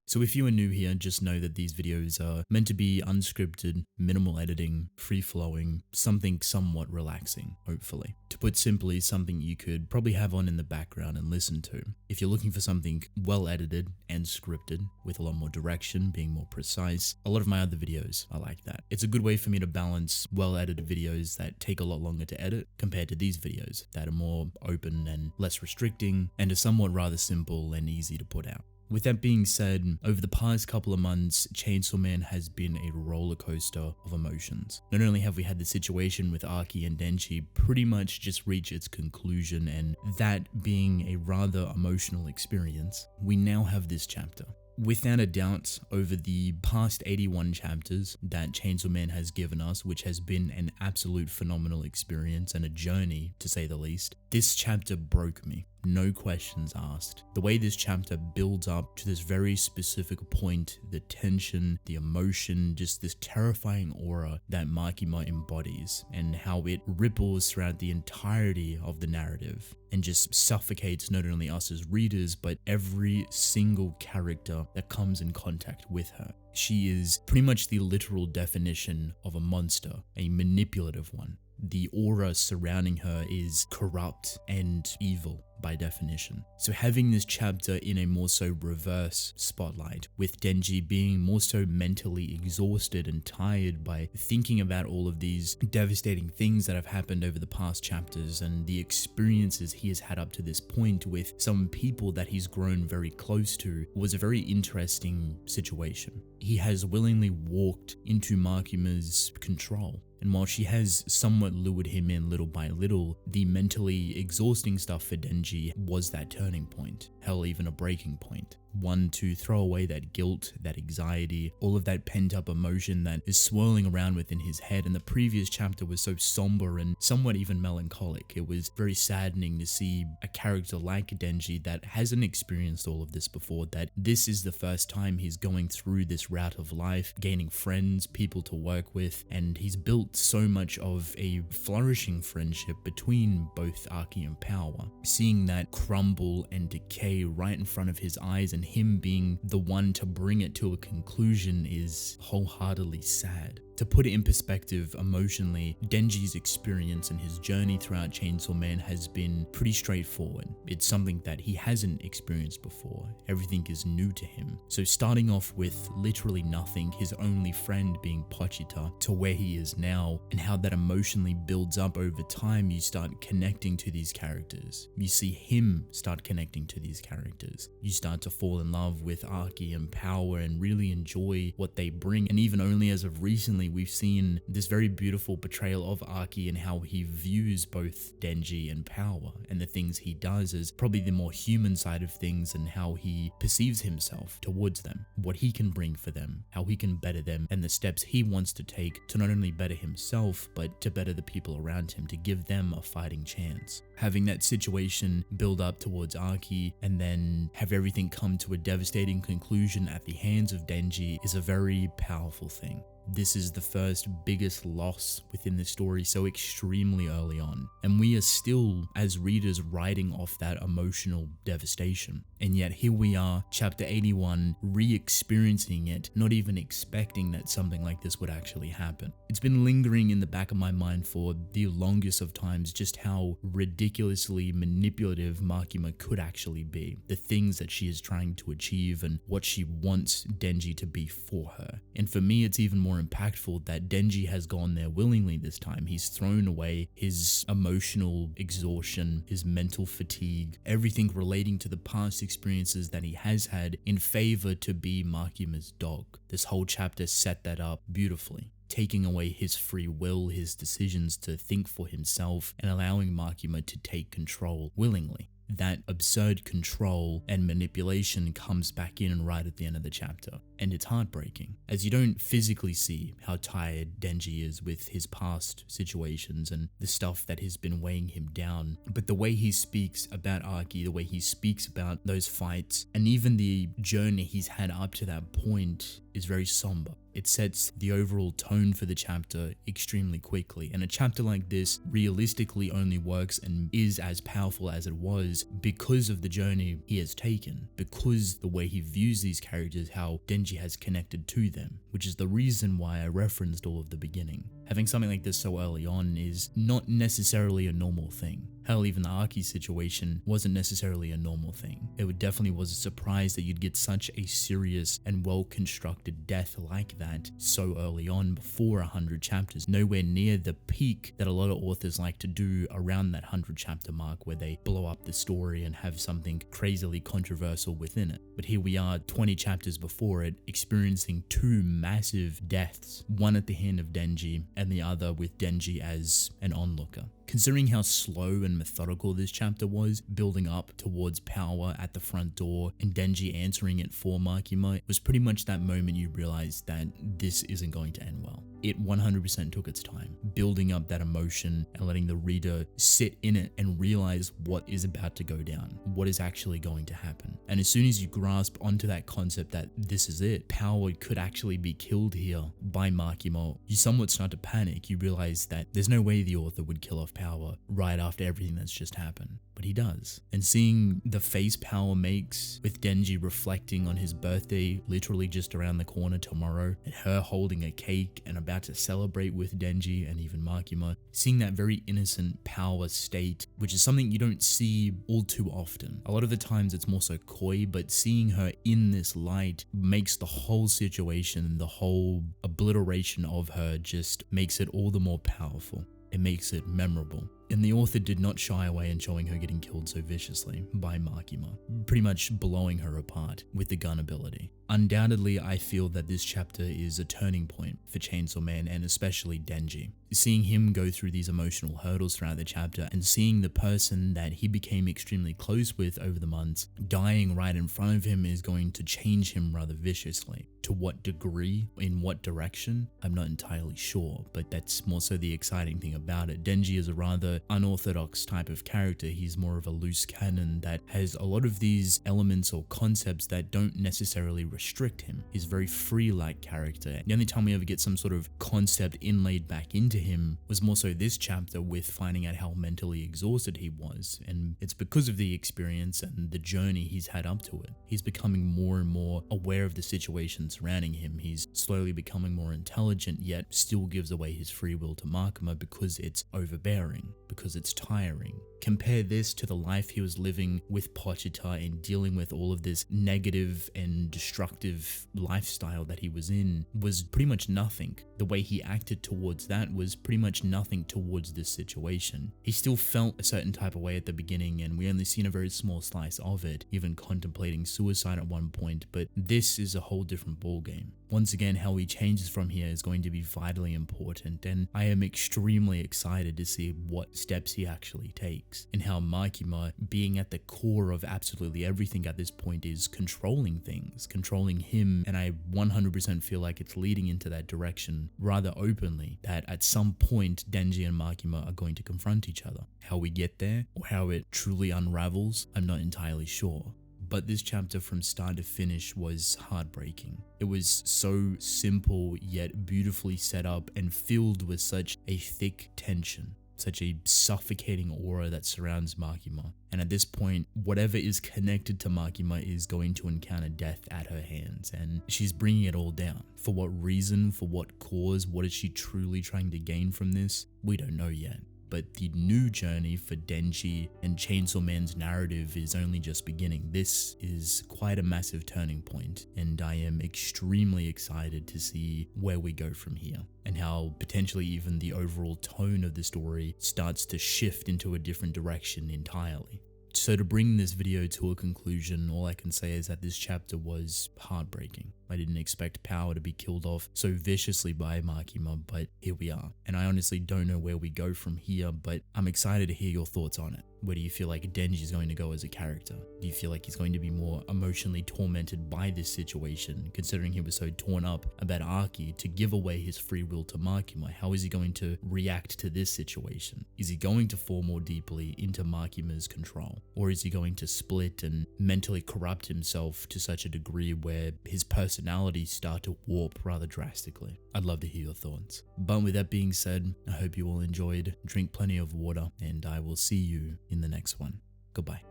So if you are new here, just know that these videos are meant to be unscripted, minimal editing, free-flowing, something somewhat relaxing, hopefully. To put simply, something you could probably have on in the background and listen to. If you're looking for something well edited and scripted, with a lot more direction, being more precise, a lot of my other videos are like that. It's a good way for me to balance well edited videos that take a lot longer to edit compared to these videos that are more open and less restricting and are somewhat rather simple and easy to put out. With that being said, over the past couple of months, Chainsaw Man has been a roller coaster of emotions. Not only have we had the situation with Aki and Denji pretty much just reach its conclusion, and that being a rather emotional experience, we now have this chapter. Without a doubt, over the past 81 chapters that Chainsaw Man has given us, which has been an absolute phenomenal experience and a journey to say the least, this chapter broke me. No questions asked. The way this chapter builds up to this very specific point, the tension, the emotion, just this terrifying aura that Makima embodies, and how it ripples throughout the entirety of the narrative and just suffocates not only us as readers, but every single character that comes in contact with her. She is pretty much the literal definition of a monster, a manipulative one. The aura surrounding her is corrupt and evil by definition. So having this chapter in a more so reverse spotlight, with Denji being more so mentally exhausted and tired by thinking about all of these devastating things that have happened over the past chapters and the experiences he has had up to this point with some people that he's grown very close to, was a very interesting situation. He has willingly walked into Makima's control. And while she has somewhat lured him in little by little, the mentally exhausting stuff for Denji was that turning point, hell, even a breaking point. One to throw away that guilt, that anxiety, all of that pent-up emotion that is swirling around within his head. And the previous chapter was so somber and somewhat even melancholic. It was very saddening to see a character like Denji that hasn't experienced all of this before, that this is the first time he's going through this route of life, gaining friends, people to work with, and he's built so much of a flourishing friendship between both Aki and Power. Seeing that crumble and decay right in front of his eyes and him being the one to bring it to a conclusion is wholeheartedly sad. To put it in perspective emotionally, Denji's experience and his journey throughout Chainsaw Man has been pretty straightforward. It's something that he hasn't experienced before. Everything is new to him. So starting off with literally nothing, his only friend being Pochita, to where he is now, and how that emotionally builds up over time, you start connecting to these characters. You see him start connecting to these characters. You start to fall in love with Aki and Power and really enjoy what they bring. And even only as of recently, we've seen this very beautiful portrayal of Aki and how he views both Denji and Power, and the things he does as probably the more human side of things, and how he perceives himself towards them, what he can bring for them, how he can better them, and the steps he wants to take to not only better himself, but to better the people around him, to give them a fighting chance. Having that situation build up towards Aki and then have everything come to a devastating conclusion at the hands of Denji is a very powerful thing. This is the first biggest loss within the story so extremely early on, and we are still, as readers, riding off that emotional devastation. And yet here we are, chapter 81, re-experiencing it, not even expecting that something like this would actually happen. It's been lingering in the back of my mind for the longest of times just how ridiculously manipulative Makima could actually be, the things that she is trying to achieve and what she wants Denji to be for her. And for me, it's even more impactful that Denji has gone there willingly this time. He's thrown away his emotional exhaustion, his mental fatigue, everything relating to the past experiences that he has had in favor to be Makima's dog. This whole chapter set that up beautifully, taking away his free will, his decisions to think for himself, and allowing Makima to take control willingly. That absurd control and manipulation comes back in right at the end of the chapter, and it's heartbreaking, as you don't physically see how tired Denji is with his past situations and the stuff that has been weighing him down, but the way he speaks about Aki, the way he speaks about those fights, and even the journey he's had up to that point is very somber. It sets the overall tone for the chapter extremely quickly, and a chapter like this realistically only works and is as powerful as it was because of the journey he has taken, because the way he views these characters, how Denji has connected to them, which is the reason why I referenced all of the beginning. Having something like this so early on is not necessarily a normal thing. Hell, even the Aki situation wasn't necessarily a normal thing. It definitely was a surprise that you'd get such a serious and well-constructed death like that so early on, before 100 chapters, nowhere near the peak that a lot of authors like to do around that 100 chapter mark, where they blow up the story and have something crazily controversial within it. But here we are 20 chapters before it, experiencing two massive deaths, one at the hand of Denji and the other with Denji as an onlooker. Considering how slow and methodical this chapter was, building up towards power at the front door and Denji answering it for Makima, it was pretty much that moment you realized that this isn't going to end well. It 100% took its time, building up that emotion and letting the reader sit in it and realize what is about to go down, what is actually going to happen. And as soon as you grasp onto that concept that this is it, power could actually be killed here by Makima, you somewhat start to panic. You realize that there's no way the author would kill off power right after everything that's just happened. But he does. And seeing the face power makes, with Denji reflecting on his birthday literally just around the corner tomorrow, and her holding a cake and about to celebrate with Denji and even Makima, seeing that very innocent power state, which is something you don't see all too often. A lot of the times it's more so coy, but seeing her in this light makes the whole situation, the whole obliteration of her, just makes it all the more powerful. It makes it memorable. And the author did not shy away in showing her getting killed so viciously by Makima, pretty much blowing her apart with the gun ability. Undoubtedly, I feel that this chapter is a turning point for Chainsaw Man, and especially Denji. Seeing him go through these emotional hurdles throughout the chapter, and seeing the person that he became extremely close with over the months dying right in front of him is going to change him rather viciously. To what degree, in what direction, I'm not entirely sure, but that's more so the exciting thing about it. Denji is a rather unorthodox type of character. He's more of a loose cannon that has a lot of these elements or concepts that don't necessarily restrict him. He's a very free-like character. The only time we ever get some sort of concept inlaid back into him was more so this chapter, with finding out how mentally exhausted he was, and it's because of the experience and the journey he's had up to it. He's becoming more and more aware of the situation surrounding him. He's slowly becoming more intelligent, yet still gives away his free will to Makima because it's overbearing, because it's tiring. Compare this to the life he was living with Pochita and dealing with all of this negative and destructive lifestyle that he was in was pretty much nothing. The way he acted towards that was pretty much nothing towards this situation. He still felt a certain type of way at the beginning, and we only seen a very small slice of it, even contemplating suicide at one point, but this is a whole different ballgame. Once again, how he changes from here is going to be vitally important, and I am extremely excited to see what steps he actually takes, and how Makima, being at the core of absolutely everything at this point, is controlling things, controlling him, and I 100% feel like it's leading into that direction rather openly, that at some point Denji and Makima are going to confront each other. How we get there, or how it truly unravels, I'm not entirely sure. But this chapter from start to finish was heartbreaking. It was so simple yet beautifully set up and filled with such a thick tension, such a suffocating aura that surrounds Makima. And at this point, whatever is connected to Makima is going to encounter death at her hands, and she's bringing it all down. For what reason, for what cause, what is she truly trying to gain from this? We don't know yet. But the new journey for Denji and Chainsaw Man's narrative is only just beginning. This is quite a massive turning point, and I am extremely excited to see where we go from here, and how potentially even the overall tone of the story starts to shift into a different direction entirely. So to bring this video to a conclusion, all I can say is that this chapter was heartbreaking. I didn't expect Power to be killed off so viciously by Makima, but here we are. And I honestly don't know where we go from here, but I'm excited to hear your thoughts on it. Where do you feel like Denji is going to go as a character? Do you feel like he's going to be more emotionally tormented by this situation, considering he was so torn up about Aki to give away his free will to Makima? How is he going to react to this situation? Is he going to fall more deeply into Makima's control? Or is he going to split and mentally corrupt himself to such a degree where his personality personality start to warp rather drastically. I'd love to hear your thoughts. But with that being said, I hope you all enjoyed. Drink plenty of water, and I will see you in the next one. Goodbye.